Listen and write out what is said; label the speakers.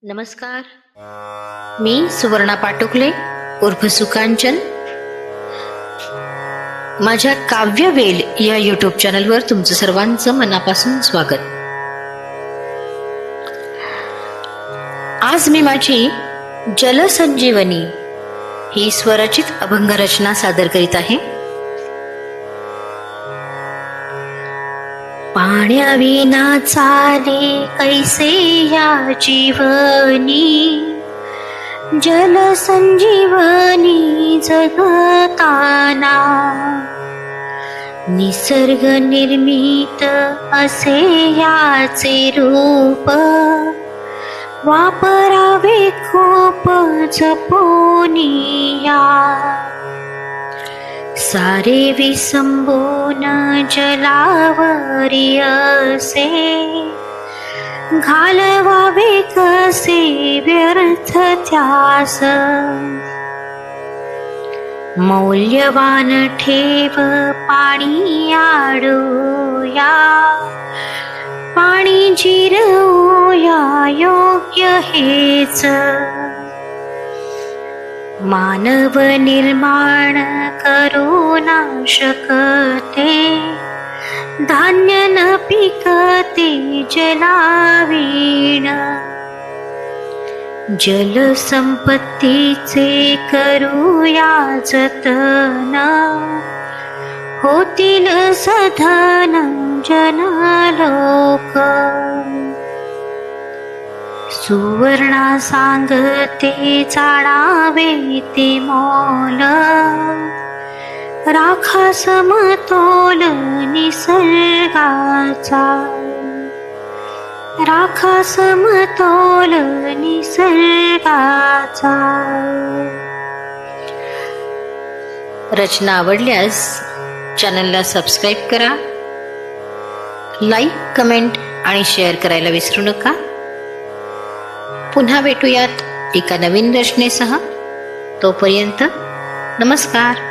Speaker 1: नमस्कार. मी सुवर्णा पाटुकले उर्फ सुकांचन. माझ्या काव्यवेल या यूट्यूब चॅनलवर तुमचं सर्वांचं मनापासून स्वागत. आज मी माझी जलसंजीवनी ही स्वरचित अभंग रचना सादर करीत आहे. पाण्याविना चाले कैसे या जीवनी, जलसंजीवनी जगताना. निसर्ग निर्मित असे याचे रूप, वापरावे खूप जपूनिया. सारे विसंबून जलावरी असे, घालवावे कसे व्यर्थ त्यास. मौल्यवान ठेव पाणी आडूया, पाणी जिरवूया योग्य हेच. मानव निर्माण करू ना शकते, धान्य न पिकते जलावीण. जलसंपत्तीचे करूया जतन, होतील सधन जनलोक. सुवर्णा सांगते जाणावे ते मोल, राखा समतोल निसर्गाचा. राखा समतोल निसर्गाचा. रचना आवडल्यास चॅनलला सबस्क्राईब करा, लाईक, कमेंट आणि शेअर करायला विसरू नका. पुन्हा भेटूयात एका नवीन रचनेसह. तोपर्यंत नमस्कार.